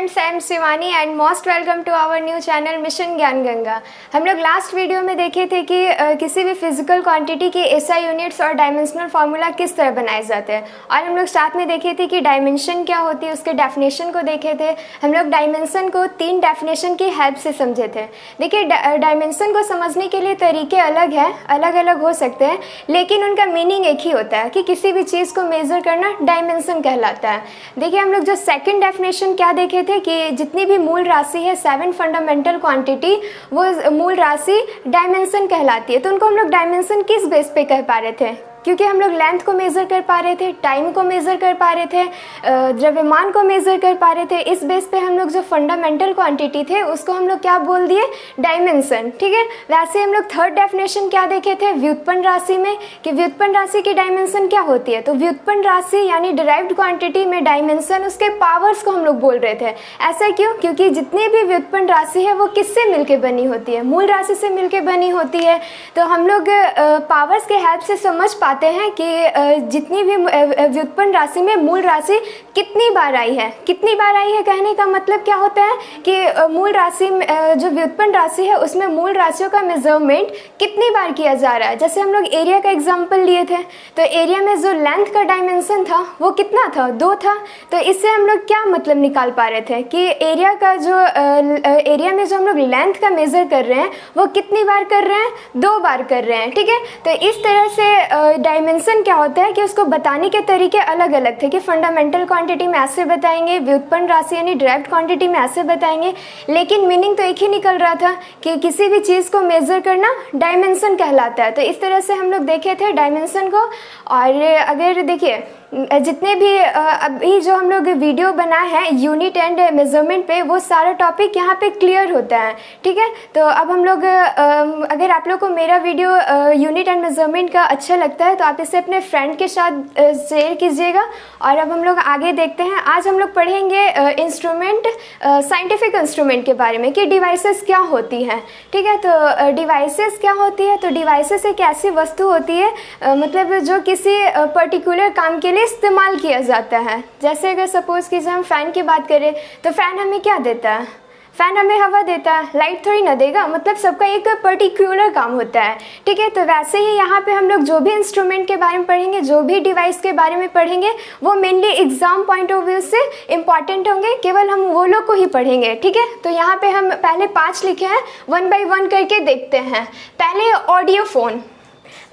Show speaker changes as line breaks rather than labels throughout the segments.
Students, I am Shivani and most welcome to our new channel Mission Gyan Ganga. हम लोग last video में देखे थे कि किसी भी फिजिकल क्वांटिटी की एसआई यूनिट्स और डायमेंशनल फार्मूला किस तरह बनाए जाते हैं, और हम लोग साथ में देखे थे कि डायमेंशन क्या होती है, उसके डेफिनेशन को देखे थे। हम लोग डायमेंशन को 3 डेफिनेशन की हेल्प से समझे थे। देखिए, डायमेंशन को समझने के लिए तरीके अलग हैं, अलग अलग हो सकते हैं, लेकिन उनका मीनिंग एक ही होता है कि किसी भी चीज़ को मेज़र करना डायमेंशन कहलाता है। देखिए, हम लोग जो सेकंड डेफिनेशन क्या देखे थे कि जितनी भी मूल राशि है 7 फंडामेंटल क्वांटिटी, वो मूल राशि डायमेंशन कहलाती है। तो उनको हम लोग डायमेंशन किस बेस पे कह पा रहे थे? क्योंकि हम लोग लेंथ को मेज़र कर पा रहे थे, टाइम को मेज़र कर पा रहे थे, द्रव्यमान को मेज़र कर पा रहे थे। इस बेस पे हम लोग जो फंडामेंटल क्वांटिटी थे उसको हम लोग क्या बोल दिए? डायमेंशन। ठीक है। वैसे हम लोग थर्ड डेफिनेशन क्या देखे थे व्युत्पन्न राशि में, कि व्युत्पन्न राशि की डायमेंशन क्या होती है? तो व्युत्पन्न राशि यानी डिराइव्ड क्वांटिटी में डायमेंशन उसके पावर्स को हम लोग बोल रहे थे। ऐसा क्यों? क्योंकि जितनी भी व्युत्पन्न राशि है वो किससे मिलकर बनी होती है? मूल राशि से मिलकर बनी होती है। तो हम लोग पावर्स के हेल्प से समझ पाते हैं कि जितनी भी व्युत्पन्न राशि में मूल राशि कितनी बार आई है। कितनी बार आई है कहने का मतलब क्या होता है कि मूल राशि जो व्युत्पन्न राशि है उसमें मूल राशियों का मेजरमेंट कितनी बार किया जा रहा है। जैसे हम लोग एरिया का एग्जांपल लिए थे, तो एरिया में जो लेंथ का डायमेंशन था वो कितना था? 2 था। तो इससे हम लोग क्या मतलब निकाल पा रहे थे कि एरिया का जो एरिया में जो हम लोग लेंथ का मेजर कर रहे हैं वो कितनी बार कर रहे हैं? 2 बार कर रहे हैं। ठीक है। तो इस तरह से डायमेंशन क्या होता है कि उसको बताने के तरीके अलग अलग थे कि फंडामेंटल क्वांटिटी में ऐसे बताएंगे, व्युत्पन्न राशि यानी डिराइव्ड क्वांटिटी में ऐसे बताएंगे, लेकिन मीनिंग तो एक ही निकल रहा था कि किसी भी चीज़ को मेज़र करना डायमेंशन कहलाता है। तो इस तरह से हम लोग देखे थे डायमेंशन को। और अगर देखिए, जितने भी अभी जो हम लोग वीडियो बनाए हैं यूनिट एंड मेजरमेंट पे, वो सारा टॉपिक यहाँ पे क्लियर होता है। ठीक है। तो अब हम लोग अगर आप लोग को मेरा वीडियो यूनिट एंड मेजरमेंट का अच्छा लगता है तो आप इसे अपने फ्रेंड के साथ शेयर कीजिएगा। और अब हम लोग आगे देखते हैं। आज हम लोग पढ़ेंगे इंस्ट्रूमेंट, साइंटिफिक इंस्ट्रूमेंट के बारे में कि डिवाइसेस क्या होती हैं। ठीक है। तो डिवाइसेस क्या होती है? तो डिवाइसेस एक ऐसी वस्तु होती है मतलब जो किसी पर्टिकुलर काम के लिए इस्तेमाल किया जाता है। जैसे अगर सपोज कीजिए हम फ़ैन की बात करें, तो फ़ैन हमें क्या देता है? फ़ैन हमें हवा देता है, लाइट थोड़ी ना देगा। मतलब सबका एक पर्टिकुलर काम होता है। ठीक है। तो वैसे ही यहाँ पे हम लोग जो भी इंस्ट्रूमेंट के बारे में पढ़ेंगे, जो भी डिवाइस के बारे में पढ़ेंगे, वो mainly exam point of view से इम्पॉर्टेंट होंगे। केवल हम वो लोग को ही पढ़ेंगे। ठीक है। तो यहाँ पे हम पहले 5 लिखे हैं, 1 बाई 1 करके देखते हैं। पहले ऑडियो फोन।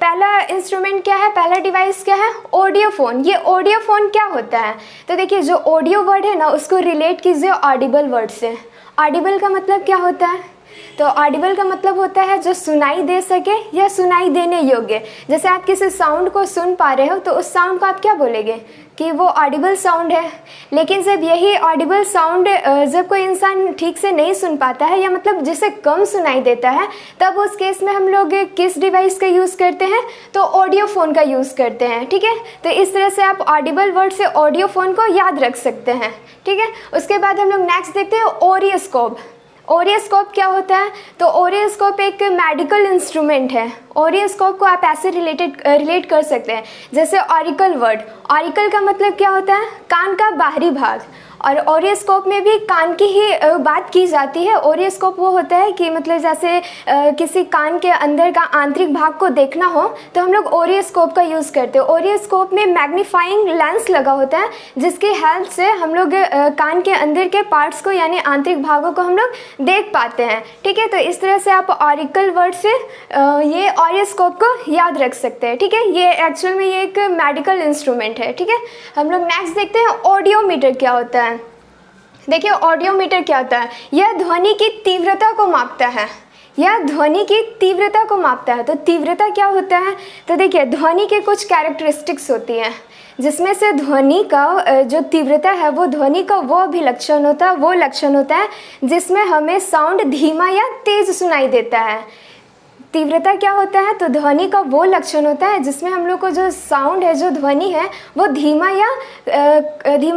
पहला इंस्ट्रूमेंट क्या है? पहला डिवाइस क्या है? Audio phone. ये ऑडियो फोन क्या होता है? तो देखिए, जो ऑडियो वर्ड है ना उसको रिलेट कीजिए ऑडिबल वर्ड से। ऑडिबल का मतलब क्या होता है? तो ऑडिबल का मतलब होता है जो सुनाई दे सके या सुनाई देने योग्य। जैसे आप किसी साउंड को सुन पा रहे हो तो उस साउंड को आप क्या बोलेंगे कि वो ऑडिबल साउंड है। लेकिन जब यही ऑडिबल साउंड जब कोई इंसान ठीक से नहीं सुन पाता है या मतलब जिसे कम सुनाई देता है, तब उस केस में हम लोग किस डिवाइस का यूज़ करते हैं? तो ऑडियो फ़ोन का यूज़ करते हैं। ठीक है। तो इस तरह से आप ऑडिबल वर्ड से ऑडियो फ़ोन को याद रख सकते हैं। ठीक है। उसके बाद हम लोग नेक्स्ट देखते हैं ओरियोस्कोप। ओरियोस्कोप क्या होता है? तो ओरियोस्कोप एक मेडिकल इंस्ट्रूमेंट है। ओरियोस्कोप को आप ऐसे रिलेट कर सकते हैं जैसे ऑरिकल वर्ड। ऑरिकल का मतलब क्या होता है? कान का बाहरी भाग। और ओरियोस्कोप में भी कान की ही बात की जाती है। ओरियोस्कोप वो होता है कि मतलब जैसे किसी कान के अंदर का आंतरिक भाग को देखना हो तो हम लोग ओरियोस्कोप का यूज़ करते हैं। ओरियोस्कोप में मैग्नीफाइंग लेंस लगा होता है जिसकी हेल्प से हम लोग कान के अंदर के पार्ट्स को यानी आंतरिक भागों को हम लोग देख पाते हैं। ठीक है। तो इस तरह से आप ऑरिकल वर्ड से ये ओरियोस्कोप को याद रख सकते हैं। ठीक है। ये एक्चुअल में ये एक मेडिकल इंस्ट्रूमेंट है। ठीक है। हम लोग नेक्स्ट देखते हैं ऑडियोमीटर क्या होता है। देखिए, ऑडियोमीटर क्या होता है? यह ध्वनि की तीव्रता को मापता है। यह ध्वनि की तीव्रता को मापता है। तो तीव्रता क्या होता है? तो देखिए, ध्वनि के कुछ कैरेक्टरिस्टिक्स होती हैं जिसमें से ध्वनि का जो तीव्रता है वो ध्वनि का वो अभिलक्षण होता है, वो लक्षण होता है जिसमें हमें साउंड धीमा या तेज सुनाई देता है। तीव्रता क्या होता है? तो ध्वनि का वो लक्षण होता है जिसमें हम लोग को जो साउंड है, जो ध्वनि है, वो धीमा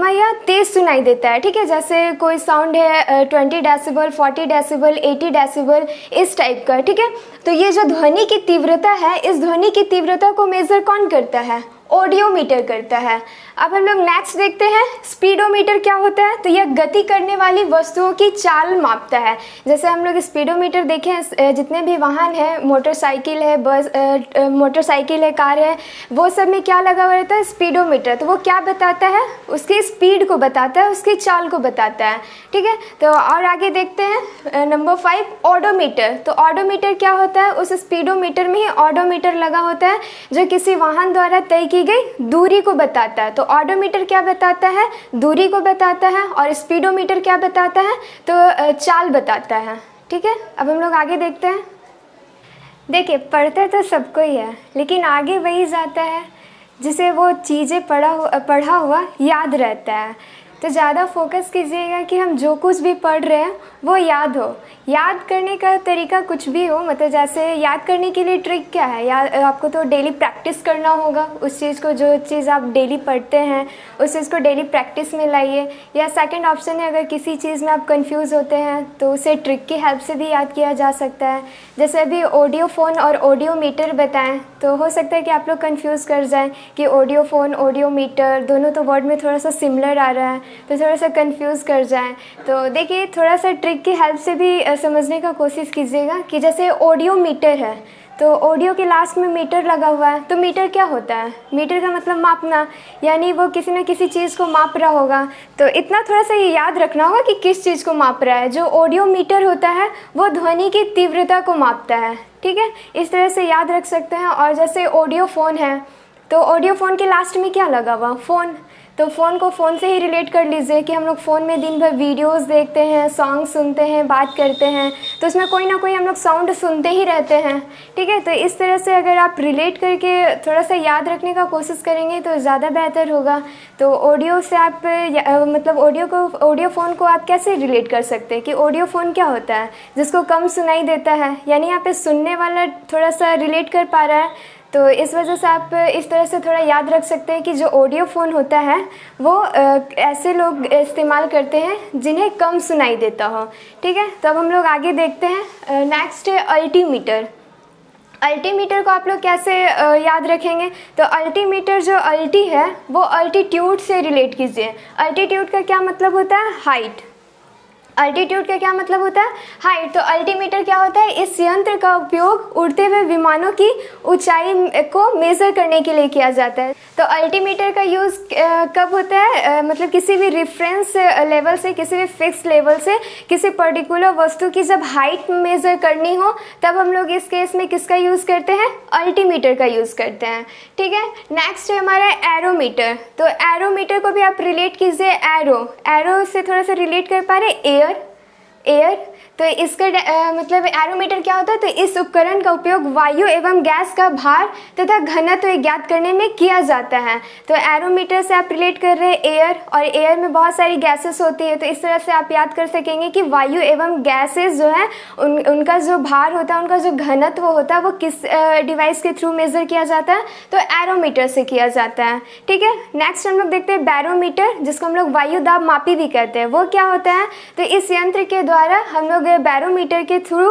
या तेज सुनाई देता है। ठीक है। जैसे कोई साउंड है 20 डेसिबल, 40 डेसिबल, 80 डेसिबल, इस टाइप का। ठीक है। तो ये जो ध्वनि की तीव्रता है, इस ध्वनि की तीव्रता को मेज़र कौन करता है? ऑडियोमीटर करता है। अब हम लोग नेक्स्ट देखते हैं स्पीडोमीटर क्या होता है। तो यह गति करने वाली वस्तुओं की चाल मापता है। जैसे हम लोग स्पीडोमीटर देखें, जितने भी वाहन हैं, मोटरसाइकिल है, बस, मोटरसाइकिल है, कार है, वो सब में क्या लगा हुआ रहता है, स्पीडोमीटर। तो वो क्या बताता है, उसकी स्पीड को बताता है, उसकी चाल को बताता है। ठीक है, तो और आगे देखते हैं नंबर 5 ऑडोमीटर। तो ऑडोमीटर क्या होता है, उस स्पीडोमीटर में ही ऑडोमीटर लगा होता है जो किसी वाहन द्वारा तय की गई दूरी को बताता है। तो ऑडोमीटर क्या बताता है, दूरी को बताता है, और स्पीडोमीटर क्या बताता है, तो चाल बताता है। ठीक है, अब हम लोग आगे देखते हैं। देखिए, पढ़ते तो सबको ही है, लेकिन आगे वही जाता है जिसे वो चीज़ें पढ़ा हुआ याद रहता है। तो ज़्यादा फोकस कीजिएगा कि हम जो कुछ भी पढ़ रहे हैं वो याद हो। याद करने का तरीका कुछ भी हो, मतलब जैसे याद करने के लिए ट्रिक क्या है, आपको तो डेली प्रैक्टिस करना होगा उस चीज़ को, जो चीज़ आप डेली पढ़ते हैं उस चीज़ को डेली प्रैक्टिस में लाइए। या सेकंड ऑप्शन है, अगर किसी चीज़ में आप कंफ्यूज होते हैं तो उसे ट्रिक की हेल्प से भी याद किया जा सकता है। जैसे अभी ऑडियो फ़ोन और ऑडियोमीटर बताएं, तो हो सकता है कि आप लोग कंफ्यूज कर जाएं कि ऑडियो फ़ोन ऑडियोमीटर दोनों तो वर्ड में थोड़ा सा सिमिलर आ रहा है, तो थोड़ा सा कंफ्यूज कर जाएं। तो देखिए, थोड़ा सा ट्रिक की हेल्प से भी समझने का कोशिश कीजिएगा कि जैसे ऑडियोमीटर है, तो ऑडियो के लास्ट में मीटर लगा हुआ है। तो मीटर क्या होता है, मीटर का मतलब मापना, यानी वो किसी न किसी चीज़ को माप रहा होगा। तो इतना थोड़ा सा ये याद रखना होगा कि किस चीज़ को माप रहा है। जो ऑडियोमीटर होता है वो ध्वनि की तीव्रता को मापता है। ठीक है, इस तरह से याद रख सकते हैं। और जैसे ऑडियो फ़ोन है, तो ऑडियो फ़ोन के लास्ट में क्या लगा हुआ, फ़ोन। तो फ़ोन को फ़ोन से ही रिलेट कर लीजिए कि हम लोग फ़ोन में दिन भर वीडियोस देखते हैं, सॉन्ग सुनते हैं, बात करते हैं, तो उसमें कोई ना कोई हम लोग साउंड सुनते ही रहते हैं। ठीक है, तो इस तरह से अगर आप रिलेट करके थोड़ा सा याद रखने का कोशिश करेंगे तो ज़्यादा बेहतर होगा। तो ऑडियो से आप मतलब ऑडियो फ़ोन को आप कैसे रिलेट कर सकते हैं कि ऑडियो फ़ोन क्या होता है, जिसको कम सुनाई देता है, यानी यहाँ पे सुनने वाला थोड़ा सा रिलेट कर पा रहा है। तो इस वजह से आप इस तरह से थोड़ा याद रख सकते हैं कि जो ऑडियो फ़ोन होता है वो ऐसे लोग इस्तेमाल करते हैं जिन्हें कम सुनाई देता हो। ठीक है, तो अब हम लोग आगे देखते हैं। नेक्स्ट है अल्टीमीटर। अल्टीमीटर को आप लोग कैसे याद रखेंगे, तो अल्टीमीटर जो अल्टी है वो अल्टीट्यूड से रिलेट कीजिए। अल्टीट्यूड का क्या मतलब होता है, हाइट। अल्टीट्यूड का क्या मतलब होता है, हाइट। तो अल्टीमीटर क्या होता है, इस यंत्र का उपयोग उड़ते हुए विमानों की ऊंचाई को मेज़र करने के लिए किया जाता है। तो अल्टीमीटर का यूज़ कब होता है, मतलब किसी भी रेफरेंस लेवल से, किसी भी फिक्स लेवल से किसी पर्टिकुलर वस्तु की जब हाइट मेज़र करनी हो, तब हम लोग इस केस में किसका यूज़ करते हैं, अल्टीमीटर का यूज़ करते हैं। ठीक है, नेक्स्ट है हमारा एरोमीटर। तो एरोमीटर को भी आप रिलेट कीजिए, एरो से थोड़ा सा रिलेट कर पा रहे एयर। तो इसका मतलब एरोमीटर क्या होता है, तो इस उपकरण का उपयोग वायु एवं गैस का भार तथा घनत्व ज्ञात करने में किया जाता है। तो एरोमीटर से आप रिलेट कर रहे हैं एयर, और एयर में बहुत सारी गैसेस होती है। तो इस तरह से आप याद कर सकेंगे कि वायु एवं गैसेस जो है उनका जो भार होता है, उनका जो घनत्व होता है, वो किस डिवाइस के थ्रू मेज़र किया जाता है, तो एरोमीटर से किया जाता है। ठीक है, नेक्स्ट हम लोग देखते हैं बैरोमीटर, जिसको हम लोग वायु दाब मापी भी कहते हैं। वो क्या होता है, तो इस यंत्र के द्वारा हम लोग बैरोमीटर के थ्रू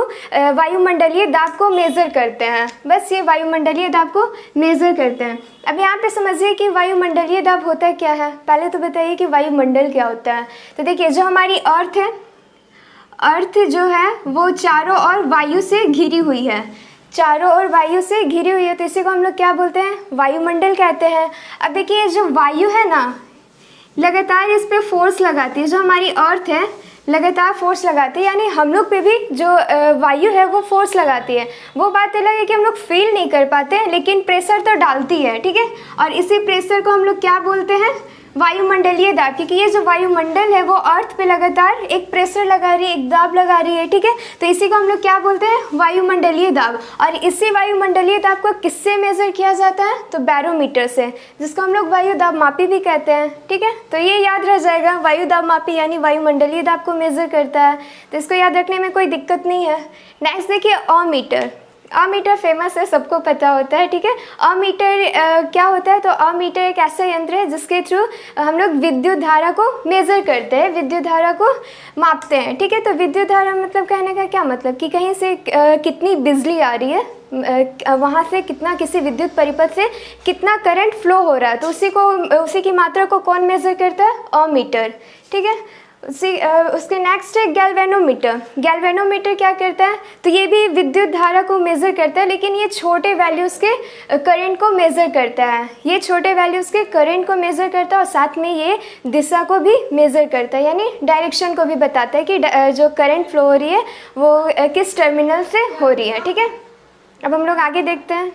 वायुमंडलीय दाब को मेज़र करते हैं। बस ये वायुमंडलीय दाब को मेज़र करते हैं। अब यहाँ पे समझिए कि वायुमंडलीय दाब होता क्या है। पहले तो बताइए कि वायुमंडल क्या होता है। तो देखिए, जो हमारी अर्थ है, अर्थ जो है वो चारों ओर वायु से घिरी हुई है, चारों ओर वायु से घिरी हुई है। तो इसी को हम लोग क्या बोलते हैं, वायुमंडल कहते हैं। अब देखिए, जो वायु है ना, लगातार इस पर फोर्स लगाती है। जो हमारी अर्थ है लगातार फोर्स लगाती है, यानी हम लोग पे भी जो वायु है वो फोर्स लगाती है। वो बात अलग है कि हम लोग फील नहीं कर पाते हैं, लेकिन प्रेशर तो डालती है। ठीक है, और इसी प्रेशर को हम लोग क्या बोलते हैं, वायुमंडलीय दाब। क्योंकि ये जो वायुमंडल है वो अर्थ पे लगातार एक प्रेशर लगा रही है, एक दाब लगा रही है। ठीक है, तो इसी को हम लोग क्या बोलते हैं, वायुमंडलीय दाब। और इसी वायुमंडलीय दाब को किससे मेज़र किया जाता है, तो बैरोमीटर से, जिसको हम लोग वायु दाब मापी भी कहते हैं। ठीक है, तो ये याद रह जाएगा, वायु दाब मापी यानी वायुमंडलीय दाब को मेज़र करता है। तो इसको याद रखने में कोई दिक्कत नहीं है। नेक्स्ट देखिए, अमीटर। अमीटर फेमस है, सबको पता होता है। ठीक है, अमीटर क्या होता है, तो अमीटर एक ऐसा यंत्र है जिसके थ्रू हम लोग विद्युत धारा को मेज़र करते हैं, विद्युत धारा को मापते हैं। ठीक है, तो विद्युत धारा मतलब कहने का क्या मतलब कि कहीं से कितनी बिजली आ रही है, वहाँ से कितना, किसी विद्युत परिपथ से कितना करंट फ्लो हो रहा है, तो उसी की मात्रा को कौन मेज़र करता है? अमीटर। ठीक है, उसके नेक्स्ट है गैल्वेनोमीटर। गैल्वेनोमीटर क्या करता है? तो ये भी विद्युत धारा को मेज़र करता है, लेकिन ये छोटे वैल्यूज़ के करंट को मेज़र करता है। ये छोटे वैल्यूज़ के करंट को मेज़र करता है और साथ में ये दिशा को भी मेज़र करता है, यानी डायरेक्शन को भी बताता है कि जो करंट फ्लो हो रही है वो किस टर्मिनल से हो रही है। ठीक है, अब हम लोग आगे देखते हैं।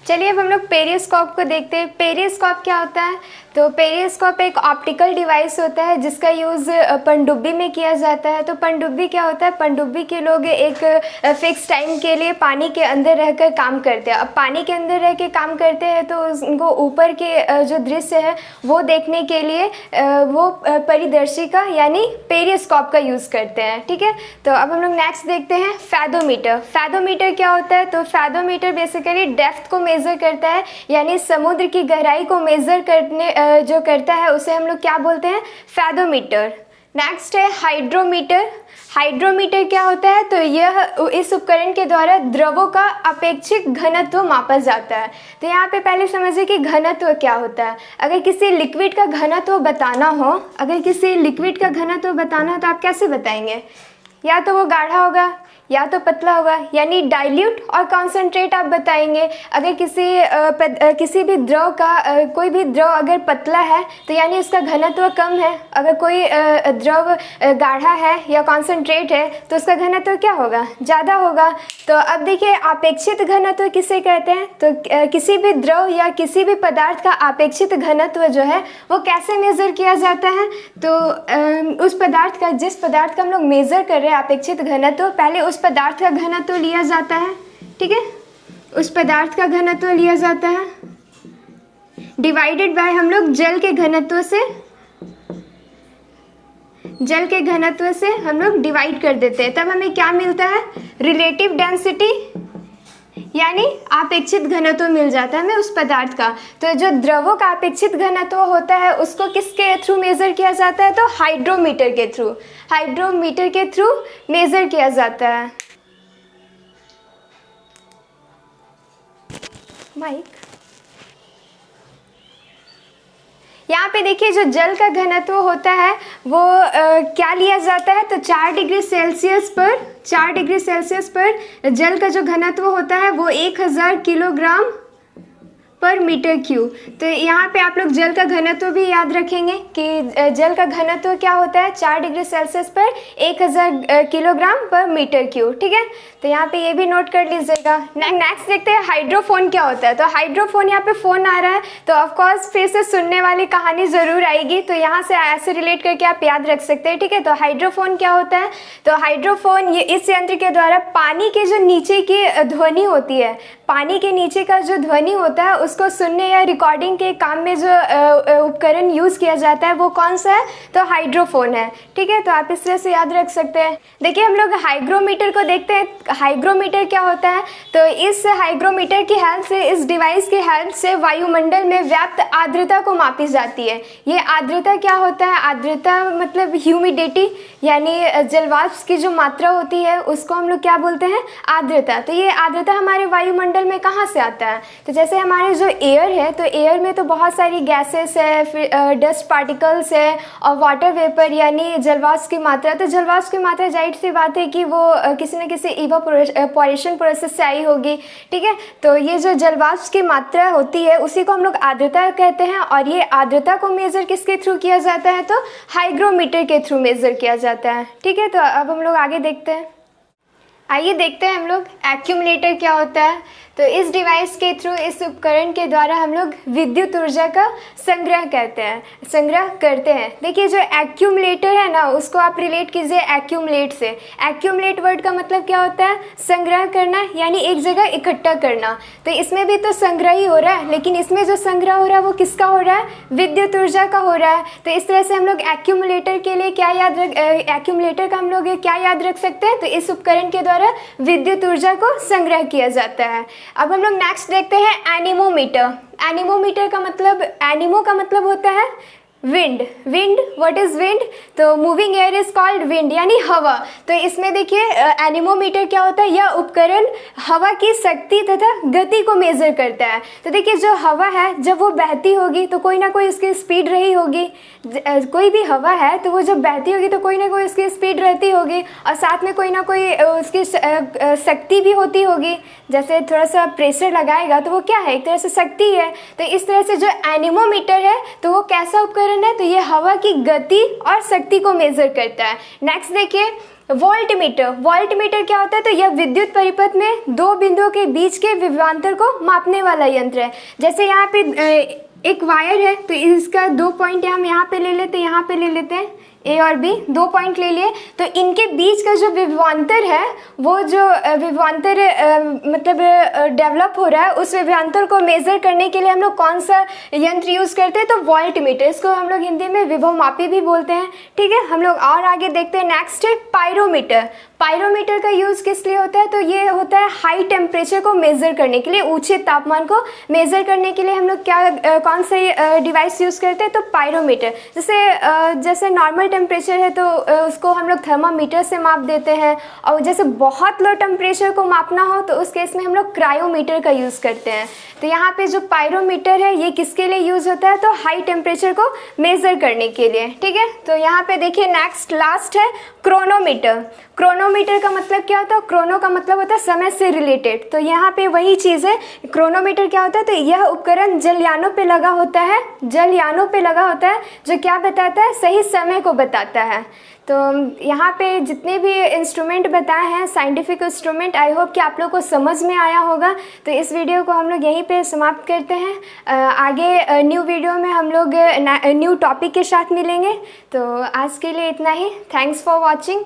चलिए अब हम लोग पेरिस्कोप को देखते हैं। पेरिस्कोप क्या होता है? तो पेरिस्कोप एक ऑप्टिकल डिवाइस होता है जिसका यूज़ पनडुब्बी में किया जाता है। तो पनडुब्बी क्या होता है? पनडुब्बी के लोग एक फिक्स टाइम के लिए पानी के अंदर रहकर काम करते हैं। अब पानी के अंदर रह के काम करते हैं तो उनको ऊपर के जो दृश्य है वो देखने के लिए वो परिदर्शी का यानी पेरिस्कोप का यूज़ करते हैं। ठीक है, तो अब हम लोग नेक्स्ट देखते हैं फैदोमीटर। फैदोमीटर क्या होता है? तो फैदोमीटर बेसिकली डेप्थ को मेज़र करता है, यानी समुद्र की गहराई को मेज़र करने जो करता है उसे हम लोग क्या बोलते हैं? फैदोमीटर। नेक्स्ट है हाइड्रोमीटर। हाइड्रोमीटर क्या होता है? तो यह इस उपकरण के द्वारा द्रवों का अपेक्षित घनत्व मापा जाता है। तो यहाँ पे पहले समझिए कि घनत्व क्या होता है। अगर किसी लिक्विड का घनत्व बताना हो, तो आप कैसे बताएंगे? या तो वो गाढ़ा होगा या तो पतला होगा, यानी डाइल्यूट और कॉन्सेंट्रेट आप बताएंगे। अगर किसी भी द्रव का कोई भी द्रव अगर पतला है तो यानी उसका घनत्व कम है। अगर कोई द्रव गाढ़ा है या कॉन्सेंट्रेट है तो उसका घनत्व क्या होगा? ज़्यादा होगा। तो अब देखिए अपेक्षित घनत्व किसे कहते हैं? तो किसी भी द्रव या किसी भी पदार्थ का अपेक्षित घनत्व जो है वो कैसे मेज़र किया जाता है? तो उस पदार्थ का, जिस पदार्थ का हम लोग मेज़र कर रहे हैं अपेक्षित घनत्व, पहले उस पदार्थ का घनत्व लिया जाता है। ठीक है, उस पदार्थ का घनत्व लिया जाता है डिवाइडेड बाय हम लोग जल के घनत्व से हम लोग डिवाइड कर देते हैं। तब हमें क्या मिलता है? रिलेटिव डेंसिटी यानी अपेक्षित घनत्व मिल जाता है हमें उस पदार्थ का। तो जो द्रवों का अपेक्षित घनत्व होता है उसको किसके थ्रू मेज़र किया जाता है? तो हाइड्रोमीटर के थ्रू मेज़र किया जाता है। माइक, यहाँ पे देखिए जो जल का घनत्व होता है वो क्या लिया जाता है? तो 4 डिग्री सेल्सियस पर जल का जो घनत्व होता है वो 1000 किलोग्राम पर मीटर क्यूब। तो यहाँ पे आप लोग जल का घनत्व भी याद रखेंगे कि जल का घनत्व क्या होता है? 4 डिग्री सेल्सियस पर 1000 किलोग्राम पर मीटर क्यूब। ठीक है, तो यहाँ पे ये भी नोट कर लीजिएगा। नेक्स्ट देखते हैं हाइड्रोफोन क्या होता है। तो हाइड्रोफोन, यहाँ पे फ़ोन आ रहा है तो ऑफकोर्स फिर से सुनने वाली कहानी ज़रूर आएगी, तो यहाँ से ऐसे रिलेट करके आप याद रख सकते हैं। ठीक है, तो हाइड्रोफोन क्या होता है? तो हाइड्रोफोन ये इस यंत्र के द्वारा पानी के जो नीचे की ध्वनि होती है, पानी के नीचे का जो ध्वनि होता है उसको सुनने या रिकॉर्डिंग के काम में जो उपकरण यूज़ किया जाता है वो कौन सा है? तो हाइड्रोफोन है। ठीक है, तो आप इस तरह से याद रख सकते हैं। देखिए हम लोग हाइग्रोमीटर को देखते हैं। हाइग्रोमीटर क्या होता है? तो इस हाइग्रोमीटर की हेल्प से, इस डिवाइस की हेल्प से वायुमंडल में व्याप्त आर्द्रता को मापी जाती है। ये आर्द्रता क्या होता है? आर्द्रता मतलब ह्यूमिडिटी, यानी जलवाष्प की जो मात्रा होती है उसको हम लोग क्या बोलते हैं? आर्द्रता। तो ये आर्द्रता हमारे वायुमंडल में कहाँ से आता है? तो जैसे हमारे जो एयर है, तो एयर में तो बहुत सारी गैसेस है, फिर डस्ट पार्टिकल्स है और वाटर वेपर यानी जलवाष्प की मात्रा। तो जलवाष्प की मात्रा जाहिर सी बात है कि वो किसी न किसी इवापोरेशन प्रोसेस से आई होगी। ठीक है, तो ये जो जलवाष्प की मात्रा होती है उसी को हम लोग आर्द्रता कहते हैं और ये आर्द्रता को मेज़र किसके थ्रू किया जाता है? तो हाइग्रोमीटर के थ्रू मेज़र किया जाता है। ठीक है, तो अब हम लोग आगे देखते हैं। आइए देखते हैं हम लोग एक्यूमुलेटर क्या होता है। तो इस डिवाइस के थ्रू, इस उपकरण के द्वारा हम लोग विद्युत ऊर्जा का संग्रह करते हैं। देखिए जो एक्यूमुलेटर है ना उसको आप रिलेट कीजिए एक्यूमुलेट से। एक्यूमुलेट वर्ड का मतलब क्या होता है? संग्रह करना, यानी एक जगह इकट्ठा करना। तो इसमें भी तो संग्रह ही हो रहा है, लेकिन इसमें जो संग्रह हो रहा है वो किसका हो रहा है? विद्युत ऊर्जा का हो रहा है। तो इस तरह से हम लोग एक्यूमुलेटर के लिए एक्यूमुलेटर का हम लोग क्या याद रख सकते हैं? तो इस उपकरण के द्वारा विद्युत ऊर्जा को संग्रह किया जाता है। अब हम लोग नेक्स्ट देखते हैं एनीमोमीटर। एनीमोमीटर का मतलब, एनीमो का मतलब होता है wind. Wind, what is wind? तो moving air is called wind, यानी हवा। तो इसमें देखिए एनीमोमीटर क्या होता है? यह उपकरण हवा की शक्ति तथा गति को मेजर करता है। तो देखिए जो हवा है जब वो बहती होगी तो कोई ना कोई उसकी स्पीड रही होगी। कोई भी हवा है तो वो जब बहती होगी तो कोई ना कोई उसकी स्पीड रहती होगी, और साथ में कोई ना कोई उसकी शक्ति भी होती होगी। जैसे थोड़ा सा प्रेशर लगाएगा तो वो क्या है? एक तरह से शक्ति है। तो इस तरह से जो एनीमोमीटर है तो वो कैसा उपकरण है? तो ये हवा की गति और शक्ति को मेजर करता है। नेक्स्ट देखिए वोल्ट मीटर। वोल्ट मीटर क्या होता है? तो यह विद्युत परिपथ में दो बिंदुओं के बीच के विभवांतर को मापने वाला यंत्र है। जैसे यहाँ पे एक वायर है तो इसका 2 पॉइंट हम यहाँ पे ले लेते हैं, यहाँ पे ले लेते हैं ए और बी, 2 पॉइंट ले लिए। तो इनके बीच का जो विभवांतर है वो जो विभवांतर मतलब डेवलप हो रहा है, उस विभवांतर को मेजर करने के लिए हम लोग कौन सा यंत्र यूज़ करते हैं? तो वोल्ट मीटर। इसको हम लोग हिंदी में विभवमापी भी बोलते हैं। ठीक है, हम लोग और आगे देखते हैं। नेक्स्ट है पायरोमीटर। पायरोमीटर का यूज़ किस लिए होता है? तो ये होता है हाई टेम्परेचर को मेज़र करने के लिए, ऊंचे तापमान को मेज़र करने के लिए हम लोग क्या कौन सा डिवाइस यूज़ करते हैं? तो पायरोमीटर। जैसे नॉर्मल टेम्परेचर है तो उसको हम लोग थर्मामीटर से माप देते हैं, और जैसे बहुत लो टेम्परेचर को मापना हो तो उस केस में हम लोग क्रायोमीटर का यूज़ करते हैं। तो यहाँ पे जो पायरोमीटर है ये किसके लिए यूज़ होता है? तो हाई टेम्परेचर को मेज़र करने के लिए। ठीक है, तो यहाँ पे देखिए नेक्स्ट लास्ट है क्रोनोमीटर। क्रोनोमीटर का मतलब क्या होता है? क्रोनो का मतलब होता है समय से रिलेटेड। तो यहाँ पे वही चीज़ है। क्रोनोमीटर क्या होता है? तो यह उपकरण जलयानों पे लगा होता है, जलयानों पे लगा होता है, जो क्या बताता है? सही समय को बताता है। तो यहाँ पे जितने भी इंस्ट्रूमेंट बताए हैं साइंटिफिक इंस्ट्रूमेंट, आई होप कि आप लोग को समझ में आया होगा। तो इस वीडियो को हम लोग यहीं पे समाप्त करते हैं। आगे न्यू वीडियो में हम लोग न्यू टॉपिक के साथ मिलेंगे। तो आज के लिए इतना ही। Thanks for watching.